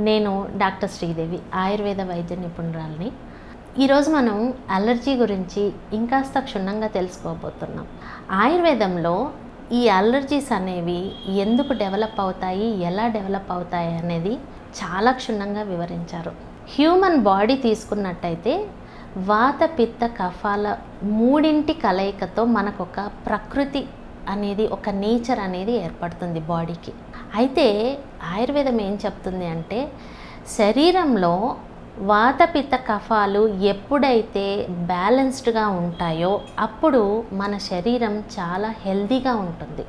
నేను డాక్టర్ శ్రీదేవి, ఆయుర్వేద వైద్య నిపుణురాలిని. ఈరోజు మనం అలర్జీ గురించి ఇంకాస్త క్షుణ్ణంగా తెలుసుకోబోతున్నాం. ఆయుర్వేదంలో ఈ అలర్జీస్ అనేవి ఎందుకు డెవలప్ అవుతాయి, ఎలా డెవలప్ అవుతాయి అనేది చాలా క్షుణ్ణంగా వివరించారు. హ్యూమన్ బాడీ తీసుకున్నట్టయితే వాత పిత్త కఫాల మూడింటి కలయికతో మనకు ఒక ప్రకృతి అనేది, ఒక నేచర్ అనేది ఏర్పడుతుంది బాడీకి. అయితే ఆయుర్వేదం ఏం చెప్తుంది అంటే, శరీరంలో వాత పిత్త కఫాలు ఎప్పుడైతే బ్యాలెన్స్డ్గా ఉంటాయో అప్పుడు మన శరీరం చాలా హెల్తీగా ఉంటుంది.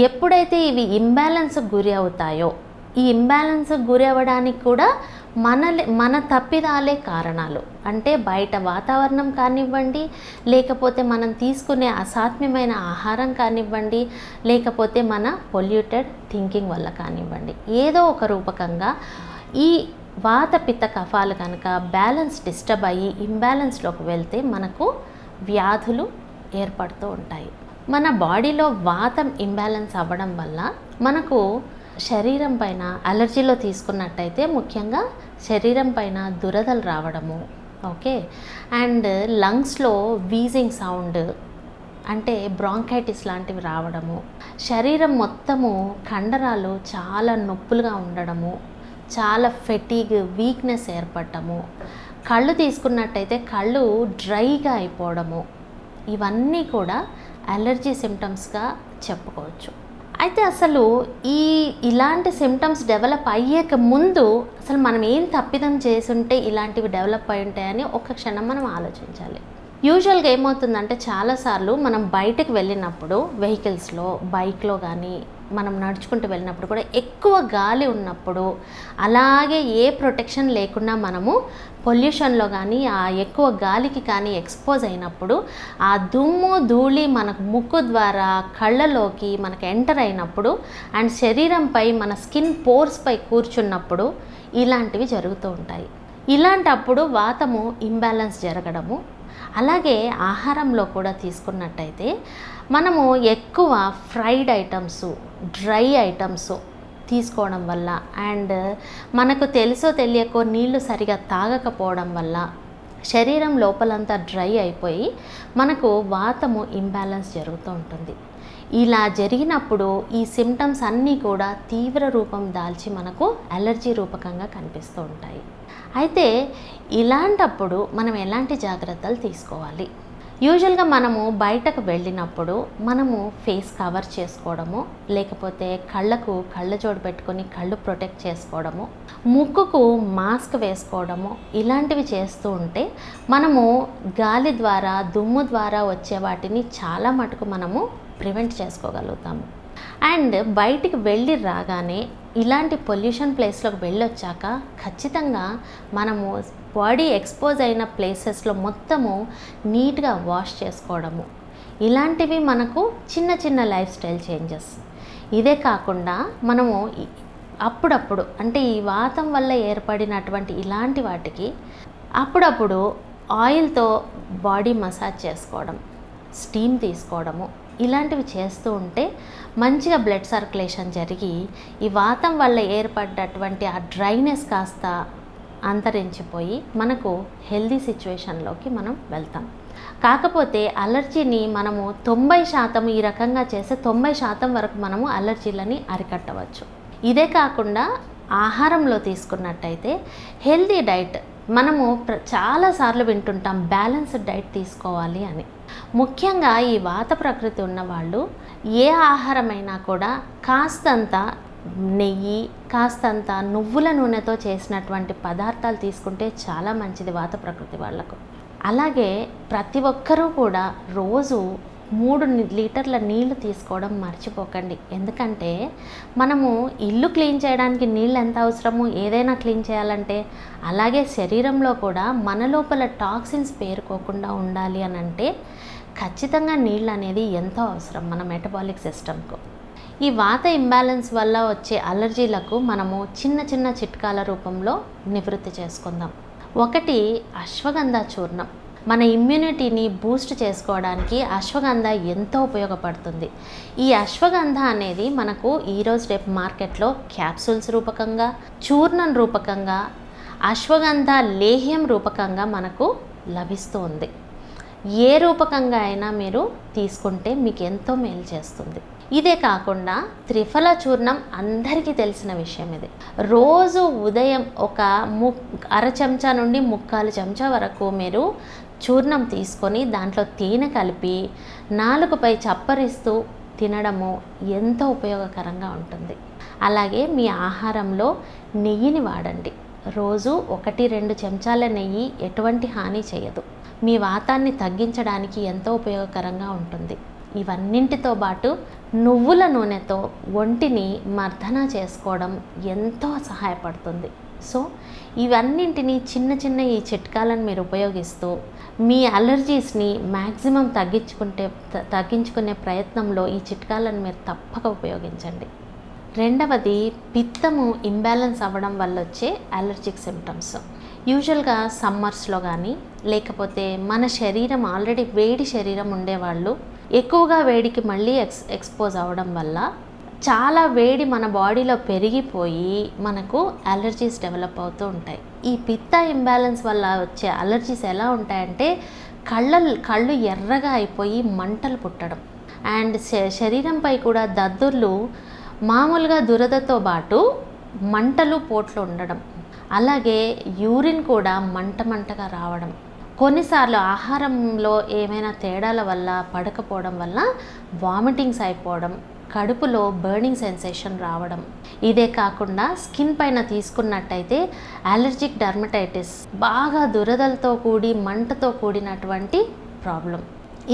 ఎప్పుడైతే ఇవి ఇంబ్యాలెన్స్కి గురి అవుతాయో, ఈ ఇంబ్యాలెన్స్కి గురి అవ్వడానికి కూడా మన తప్పిదాలే కారణాలు. అంటే బయట వాతావరణం కానివ్వండి, లేకపోతే మనం తీసుకునే అసాత్మ్యమైన ఆహారం కానివ్వండి, లేకపోతే మన పొల్యూటెడ్ థింకింగ్ వల్ల కానివ్వండి, ఏదో ఒక రూపకంగా ఈ వాత పిత్త కఫాలు కనుక బ్యాలెన్స్ డిస్టర్బ్ అయ్యి ఇంబ్యాలెన్స్లోకి వెళ్తే మనకు వ్యాధులు ఏర్పడుతూ ఉంటాయి. మన బాడీలో వాతం ఇంబ్యాలెన్స్ అవ్వడం వల్ల మనకు శరీరం పైన, అలర్జీలో తీసుకున్నట్టయితే ముఖ్యంగా శరీరం పైన దురదలు రావడము, ఓకే, అండ్ లంగ్స్లో వీజింగ్ సౌండ్ అంటే బ్రాంకైటిస్ లాంటివి రావడము, శరీరం మొత్తము కండరాలు చాలా నొప్పులుగా ఉండడము, చాలా ఫెటీగ్, వీక్నెస్ ఏర్పడటము, కళ్ళు తీసుకున్నట్టయితే కళ్ళు డ్రైగా అయిపోవడము, ఇవన్నీ కూడా అలర్జీ సిమ్టమ్స్గా చెప్పుకోవచ్చు. అయితే అసలు ఇలాంటి సిమ్టమ్స్ డెవలప్ అయ్యేక ముందు అసలు మనం ఏం తప్పిదం చేసుంటే ఇలాంటివి డెవలప్ అయి ఉంటాయని ఒక క్షణం మనం ఆలోచించాలి. యూజువల్గా ఏమవుతుందంటే, చాలాసార్లు మనం బయటకు వెళ్ళినప్పుడు వెహికల్స్లో, బైక్లో కానీ మనం నడుచుకుంటూ వెళ్ళినప్పుడు కూడా ఎక్కువ గాలి ఉన్నప్పుడు, అలాగే ఏ ప్రొటెక్షన్ లేకుండా మనము పొల్యూషన్లో కానీ ఆ ఎక్కువ గాలికి కానీ ఎక్స్పోజ్ అయినప్పుడు ఆ దుమ్ము ధూళి మనకు ముక్కు ద్వారా కళ్ళలోకి మనకు ఎంటర్ అయినప్పుడు అండ్ శరీరంపై, మన స్కిన్ పోర్స్పై కూర్చున్నప్పుడు ఇలాంటివి జరుగుతూ ఉంటాయి. ఇలాంటప్పుడు వాతము ఇంబ్యాలెన్స్ జరగడము, అలాగే ఆహారంలో కూడా తీసుకున్నట్టయితే మనము ఎక్కువ ఫ్రైడ్ ఐటమ్స్, డ్రై ఐటమ్స్ తీసుకోవడం వల్ల అండ్ మనకు తెలుసో తెలియకో నీళ్లు సరిగా తాగకపోవడం వల్ల శరీరం లోపలంతా డ్రై అయిపోయి మనకు వాతము ఇంబ్యాలెన్స్ జరుగుతూ ఉంటుంది. ఇలా జరిగినప్పుడు ఈ సిమ్టమ్స్ అన్నీ కూడా తీవ్ర రూపం దాల్చి మనకు అలర్జీ రూపకంగా కనిపిస్తూ ఉంటాయి. అయితే ఇలాంటప్పుడు మనం ఎలాంటి జాగ్రత్తలు తీసుకోవాలి? యూజువల్గా మనము బయటకు వెళ్ళినప్పుడు మనము ఫేస్ కవర్ చేసుకోవడము, లేకపోతే కళ్ళకు కళ్ళజోడు పెట్టుకొని కళ్ళు ప్రొటెక్ట్ చేసుకోవడము, ముక్కుకు మాస్క్ వేసుకోవడము, ఇలాంటివి చేస్తూ ఉంటే మనము గాలి ద్వారా, దుమ్ము ద్వారా వచ్చే వాటిని చాలా మటుకు మనము ప్రివెంట్ చేసుకోగలుగుతాము. అండ్ బయటికి వెళ్ళి రాగానే ఇలాంటి పొల్యూషన్ ప్లేస్లోకి వెళ్ళొచ్చాక ఖచ్చితంగా మనము బాడీ ఎక్స్పోజ్ అయిన ప్లేసెస్లో మొత్తము నీట్గా వాష్ చేసుకోవడము, ఇలాంటివి మనకు చిన్న చిన్న లైఫ్ స్టైల్ చేంజెస్. ఇదే కాకుండా మనము అప్పుడప్పుడు, అంటే ఈ వాతం వల్ల ఏర్పడినటువంటి ఇలాంటి వాటికి అప్పుడప్పుడు ఆయిల్తో బాడీ మసాజ్ చేసుకోవడం, స్టీమ్ తీసుకోవడము, ఇలాంటివి చేస్తూ ఉంటే మంచిగా బ్లడ్ సర్క్యులేషన్ జరిగి ఈ వాతం వల్ల ఏర్పడ్డటువంటి ఆ డ్రైనెస్ కాస్త అంతరించిపోయి మనకు హెల్దీ సిచ్యువేషన్లోకి మనం వెళ్తాం. కాకపోతే అలర్జీని మనము 90% ఈ రకంగా చేస్తే 90% వరకు మనము అలర్జీలని అరికట్టవచ్చు. ఇదే కాకుండా ఆహారంలో తీసుకున్నట్టయితే హెల్దీ డైట్, మనము చాలాసార్లు వింటుంటాం బ్యాలెన్స్డ్ డైట్ తీసుకోవాలి అని. ముఖ్యంగా ఈ వాత ప్రకృతి ఉన్నవాళ్ళు ఏ ఆహారమైనా కూడా కాస్తంత నెయ్యి, కాస్తంత నువ్వుల నూనెతో చేసినటువంటి పదార్థాలు తీసుకుంటే చాలా మంచిది వాత ప్రకృతి వాళ్ళకు. అలాగే ప్రతి ఒక్కరూ కూడా రోజు 3 లీటర్ల నీళ్లు తీసుకోవడం మర్చిపోకండి. ఎందుకంటే మనము ఇల్లు క్లీన్ చేయడానికి నీళ్ళు ఎంత అవసరమో, ఏదైనా క్లీన్ చేయాలంటే, అలాగే శరీరంలో కూడా మన లోపల టాక్సిన్స్ పేరుకోకుండా ఉండాలి అని అంటే ఖచ్చితంగా నీళ్ళు అనేది ఎంతో అవసరం మన మెటబాలిక్ సిస్టమ్కు. ఈ వాత ఇంబ్యాలెన్స్ వల్ల వచ్చే అలర్జీలకు మనము చిన్న చిన్న చిట్కాల రూపంలో నివృత్తి చేసుకుందాం. ఒకటి, అశ్వగంధ చూర్ణం. మన ఇమ్యూనిటీని బూస్ట్ చేసుకోవడానికి అశ్వగంధ ఎంతో ఉపయోగపడుతుంది. ఈ అశ్వగంధ అనేది మనకు ఈరోజు రేపు మార్కెట్లో క్యాప్సూల్స్ రూపకంగా, చూర్ణం రూపకంగా, అశ్వగంధ లేహ్యం రూపకంగా మనకు లభిస్తూ ఉంది. ఏ రూపకంగా అయినా మీరు తీసుకుంటే మీకు ఎంతో మేలు చేస్తుంది. ఇదే కాకుండా త్రిఫల చూర్ణం అందరికీ తెలిసిన విషయం. ఇది రోజు ఉదయం ఒక అర చెంచా నుండి 3/4 చెంచా వరకు మీరు చూర్ణం తీసుకొని దాంట్లో తేనె కలిపి నాలుకపై చప్పరిస్తూ తినడము ఎంతో ఉపయోగకరంగా ఉంటుంది. అలాగే మీ ఆహారంలో నెయ్యిని వాడండి. రోజు 1-2 చెంచాల నెయ్యి ఎటువంటి హాని చేయదు. మీ వాతాన్ని తగ్గించడానికి ఎంతో ఉపయోగకరంగా ఉంటుంది. ఇవన్నింటితో పాటు నువ్వుల నూనెతో ఒంటిని మర్దన చేసుకోవడం ఎంతో సహాయపడుతుంది. సో ఇవన్నింటినీ చిన్న ఈ చిట్కాలను మీరు ఉపయోగిస్తూ మీ అలర్జీస్ని మ్యాక్సిమం తగ్గించుకునే ప్రయత్నంలో ఈ చిట్కాలను మీరు తప్పక ఉపయోగించండి. రెండవది, పిత్తము ఇంబ్యాలెన్స్ అవ్వడం వల్ల వచ్చే అలర్జిక్ సిమ్టమ్స్. యూజువల్గా సమ్మర్స్లో కానీ లేకపోతే మన శరీరం ఆల్రెడీ వేడి శరీరం ఉండేవాళ్ళు ఎక్కువగా వేడికి మళ్ళీ ఎక్స్పోజ్ అవ్వడం వల్ల చాలా వేడి మన బాడీలో పెరిగిపోయి మనకు అలర్జీస్ డెవలప్ అవుతూ ఉంటాయి. ఈ పిత్త ఇంబ్యాలెన్స్ వల్ల వచ్చే అలర్జీస్ ఎలా ఉంటాయంటే కళ్ళు ఎర్రగా అయిపోయి మంటలు పుట్టడం, అండ్ శరీరంపై కూడా దద్దుర్లు, మామూలుగా దురదతో పాటు మంటలు పోట్లు ఉండడం, అలాగే యూరిన్ కూడా మంటగా రావడం, కొన్నిసార్లు ఆహారంలో ఏమైనా తేడాల వల్ల పడకపోవడం వల్ల వామిటింగ్స్ అయిపోవడం, కడుపులో బర్నింగ్ సెన్సేషన్ రావడం. ఇదే కాకుండా స్కిన్ పైన తీసుకున్నట్టయితే అలర్జిక్ డర్మటైటిస్, బాగా దురదలతో కూడి మంటతో కూడినటువంటి ప్రాబ్లం.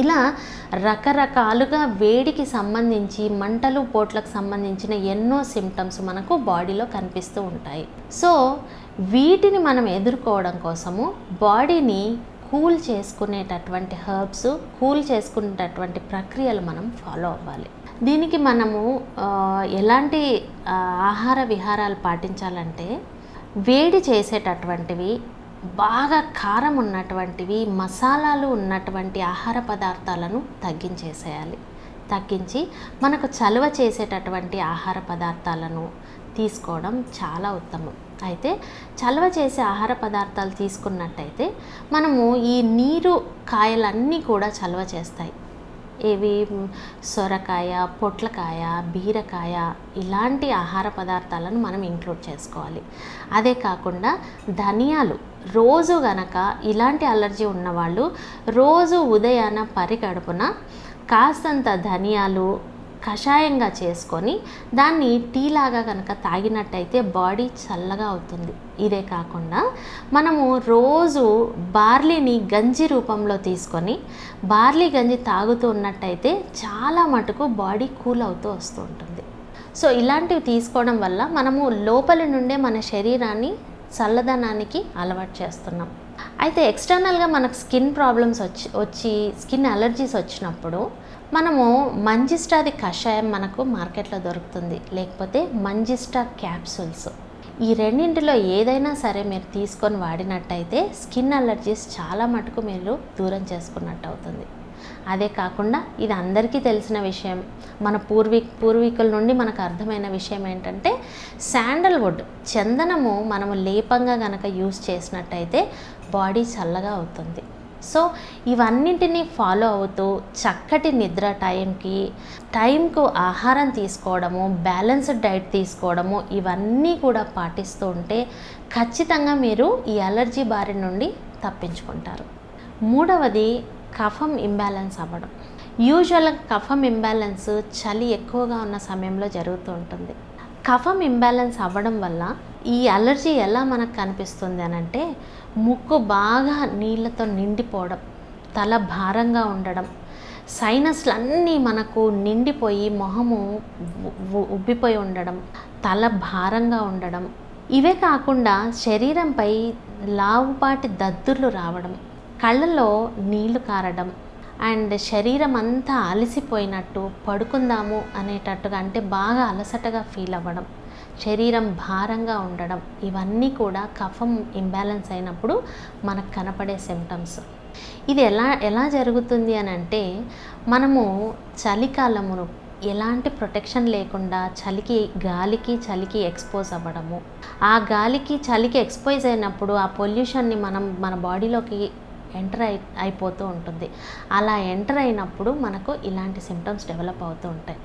ఇలా రకరకాలుగా వేడికి సంబంధించి మంటలు పోట్లకు సంబంధించిన ఎన్నో సిమ్టమ్స్ మనకు బాడీలో కనిపిస్తూ ఉంటాయి. సో వీటిని మనం ఎదుర్కోవడం కోసము బాడీని కూల్ చేసుకునేటటువంటి హెర్బ్స్, కూల్ చేసుకునేటటువంటి ప్రక్రియలు మనం ఫాలో అవ్వాలి. దీనికి మనము ఎలాంటి ఆహార విహారాలు పాటించాలంటే, వేడి చేసేటటువంటివి, బాగా కారం ఉన్నటువంటివి, మసాలాలు ఉన్నటువంటి ఆహార పదార్థాలను తగ్గించి మనకు చలువ చేసేటటువంటి ఆహార పదార్థాలను తీసుకోవడం చాలా ఉత్తమం. అయితే చలువ చేసే ఆహార పదార్థాలు తీసుకున్నట్టయితే మనము ఈ నీరు కాయలన్నీ కూడా చలువ చేస్తాయి. ఏవి? సొరకాయ, పొట్లకాయ, బీరకాయ, ఇలాంటి ఆహార పదార్థాలను మనం ఇంక్లూడ్ చేసుకోవాలి. అదే కాకుండా ధనియాలు, రోజు గనక ఇలాంటి అలర్జీ ఉన్నవాళ్ళు రోజు ఉదయాన పరిగడుపున కాస్తంత ధనియాలు కషాయంగా చేసుకొని దాన్ని టీలాగా కనుక తాగినట్టయితే బాడీ చల్లగా అవుతుంది. ఇదే కాకుండా మనము రోజు బార్లీని గంజి రూపంలో తీసుకొని బార్లీ గంజి తాగుతూ ఉన్నట్టయితే చాలా మటుకు బాడీ కూల్ అవుతూ వస్తూ ఉంటుంది. సో ఇలాంటివి తీసుకోవడం వల్ల మనము లోపలి నుండే మన శరీరాన్ని చల్లదనానికి అలవాటు చేస్తున్నాం. అయితే ఎక్స్టర్నల్గా మనకు స్కిన్ ప్రాబ్లమ్స్ వచ్చి స్కిన్ అలర్జీస్ వచ్చినప్పుడు మనము మంజిస్టాది కషాయం మనకు మార్కెట్లో దొరుకుతుంది, లేకపోతే మంజిస్టా క్యాప్సూల్స్. ఈ రెండింటిలో ఏదైనా సరే మీరు తీసుకొని వాడినట్టయితే స్కిన్ అలర్జీస్ చాలా మటుకు మీరు దూరం చేసుకున్నట్టు అవుతుంది. అదే కాకుండా ఇది అందరికీ తెలిసిన విషయం, మన పూర్వీకుల నుండి మనకు అర్థమైన విషయం ఏంటంటే, శాండల్వుడ్, చందనము మనము లేపంగా కనుక యూజ్ చేసినట్టయితే బాడీ చల్లగా అవుతుంది. సో ఇవన్నింటినీ ఫాలో అవుతూ చక్కటి నిద్ర, టైంకు ఆహారం తీసుకోవడము, బ్యాలెన్స్డ్ డైట్ తీసుకోవడము, ఇవన్నీ కూడా పాటిస్తూ ఉంటే ఖచ్చితంగా మీరు ఈ అలర్జీ బారి నుండి తప్పించుకుంటారు. మూడవది, కఫం ఇంబ్యాలెన్స్ అవ్వడం. యూజువల్గా కఫం ఇంబ్యాలెన్స్ చలి ఎక్కువగా ఉన్న సమయంలో జరుగుతూ ఉంటుంది. కఫం ఇంబ్యాలెన్స్ అవ్వడం వల్ల ఈ అలర్జీ ఎలా మనకు కనిపిస్తుంది అనంటే, ముక్కు బాగా నీళ్ళతో నిండిపోవడం, తల భారంగా ఉండడం, సైనస్లన్నీ మనకు నిండిపోయి మొహము ఉబ్బిపోయి ఉండడం, తల భారంగా ఉండడం. ఇవే కాకుండా శరీరంపై లావుపాటి దద్దుర్లు రావడం, కళ్ళలో నీళ్లు కారడం, అండ్ శరీరం అంతా అలసిపోయినట్టు, పడుకుందాము అనేటట్టుగా, అంటే బాగా అలసటగా ఫీల్ అవ్వడం, శరీరం భారంగా ఉండడం, ఇవన్నీ కూడా కఫం ఇంబ్యాలెన్స్ అయినప్పుడు మనకు కనపడే సిమ్టమ్స్. ఇది ఎలా జరుగుతుంది అని అంటే, మనము చలికాలమును ఎలాంటి ప్రొటెక్షన్ లేకుండా గాలికి చలికి ఎక్స్పోజ్ అవ్వడము, ఆ గాలికి చలికి ఎక్స్పోజ్ అయినప్పుడు ఆ పొల్యూషన్ని మన బాడీలోకి ఎంటర్ అయిపోతూ ఉంటుంది. అలా ఎంటర్ అయినప్పుడు మనకు ఇలాంటి సిమ్టమ్స్ డెవలప్ అవుతూ ఉంటాయి.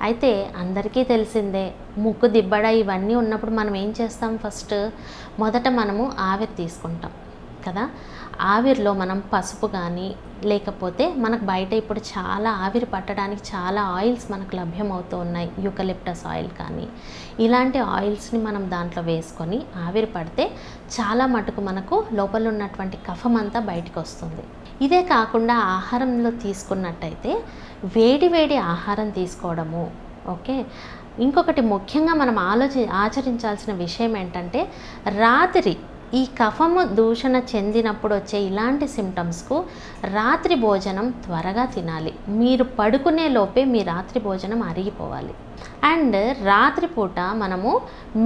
అయితే అందరికీ తెలిసిందే, ముక్కు దిబ్బడ ఇవన్నీ ఉన్నప్పుడు మనం ఏం చేస్తాం, మొదట మనము ఆవిరి తీసుకుంటాం కదా. ఆవిరిలో మనం పసుపు కానీ, లేకపోతే మనకు బయట ఇప్పుడు చాలా ఆవిరి పట్టడానికి చాలా ఆయిల్స్ మనకు లభ్యమవుతూ ఉన్నాయి. యూకలిప్టస్ ఆయిల్ కానీ, ఇలాంటి ఆయిల్స్ని మనం దాంట్లో వేసుకొని ఆవిరి పడితే చాలా మటుకు మనకు లోపల ఉన్నటువంటి కఫం అంతా బయటకు వస్తుంది. ఇదే కాకుండా ఆహారంలో తీసుకున్నట్టయితే వేడి ఆహారం తీసుకోవడము. ఓకే, ఇంకొకటి ముఖ్యంగా మనం ఆచరించాల్సిన విషయం ఏంటంటే, రాత్రి ఈ కఫము దూషణ చెందినప్పుడు వచ్చే ఇలాంటి సిమ్టమ్స్కు రాత్రి భోజనం త్వరగా తినాలి. మీరు పడుకునే లోపే మీ రాత్రి భోజనం అరిగిపోవాలి. అండ్ రాత్రిపూట మనము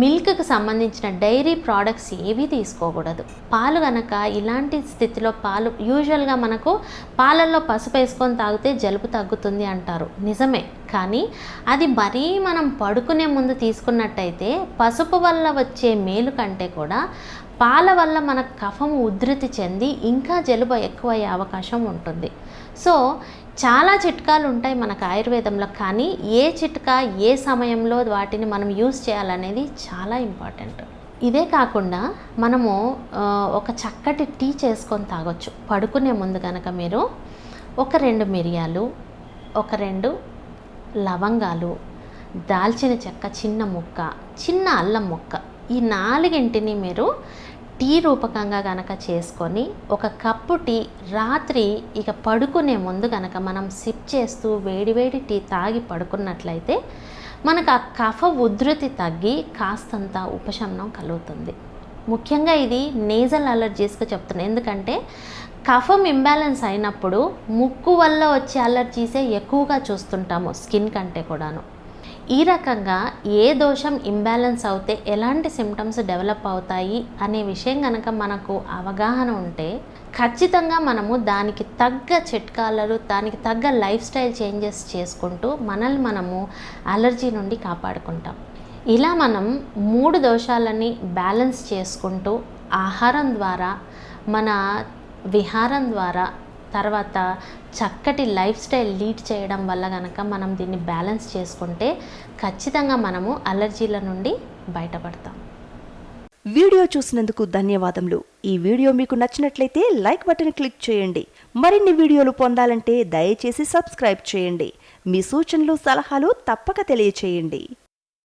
మిల్క్కి సంబంధించిన డైరీ ప్రోడక్ట్స్ ఏవి తీసుకోకూడదు. పాలు కనుక ఇలాంటి స్థితిలో యూజువల్గా మనకు పాలల్లో పసుపు వేసుకొని తాగితే జలుబు తగ్గుతుంది అంటారు, నిజమే. కానీ అది మరీ మనం పడుకునే ముందు తీసుకున్నట్టయితే పసుపు వల్ల వచ్చే మేలు కంటే కూడా పాల వల్ల మన కఫము ఉధృతి చెంది ఇంకా జలుబు ఎక్కువయ్యే అవకాశం ఉంటుంది. సో చాలా చిట్కాలు ఉంటాయి మనకు ఆయుర్వేదంలో, కానీ ఏ చిట్కా ఏ సమయంలో వాటిని మనం యూజ్ చేయాలనేది చాలా ఇంపార్టెంట్. ఇదే కాకుండా మనము ఒక చక్కటి టీ చేసుకొని తాగొచ్చు పడుకునే ముందు. కనుక మీరు ఒక 2 మిరియాలు, ఒక 2 లవంగాలు, దాల్చిన చెక్క చిన్న ముక్క, చిన్న అల్లం ముక్క, ఈ 4ని మీరు టీ రూపకంగా కనుక చేసుకొని ఒక కప్పు టీ రాత్రి ఇక పడుకునే ముందు కనుక మనం సిప్ చేస్తూ వేడివేడి టీ తాగి పడుకున్నట్లయితే మనకు ఆ కఫ ఉధృతి తగ్గి కాస్తంత ఉపశమనం కలుగుతుంది. ముఖ్యంగా ఇది నేజల్ అలర్జీస్కి చెప్తున్నాను, ఎందుకంటే కఫం ఇంబ్యాలెన్స్ అయినప్పుడు ముక్కు వల్ల వచ్చే అలర్జీసే ఎక్కువగా చూస్తుంటాము స్కిన్ కంటే కూడాను. ఈ రకంగా ఏ దోషం ఇంబ్యాలెన్స్ అవుతే ఎలాంటి సిమ్టమ్స్ డెవలప్ అవుతాయి అనే విషయం కనుక మనకు అవగాహన ఉంటే ఖచ్చితంగా మనము దానికి తగ్గ చిట్కాలు, దానికి తగ్గ లైఫ్ స్టైల్ చేంజెస్ చేసుకుంటూ మనము అలర్జీ నుండి కాపాడుకుంటాం. ఇలా మనం 3 దోషాలని బ్యాలెన్స్ చేసుకుంటూ ఆహారం ద్వారా, మన విహారం ద్వారా, తర్వాత చక్కటి లైఫ్ స్టైల్ లీడ్ చేయడం వల్ల కనుక మనం దీన్ని బ్యాలెన్స్ చేసుకుంటే ఖచ్చితంగా మనము అలర్జీల నుండి బయటపడతాం. వీడియో చూసినందుకు ధన్యవాదములు. ఈ వీడియో మీకు నచ్చినట్లయితే లైక్ బటన్ క్లిక్ చేయండి. మరిన్ని వీడియోలు పొందాలంటే దయచేసి సబ్స్క్రైబ్ చేయండి. మీ సూచనలు, సలహాలు తప్పక తెలియచేయండి.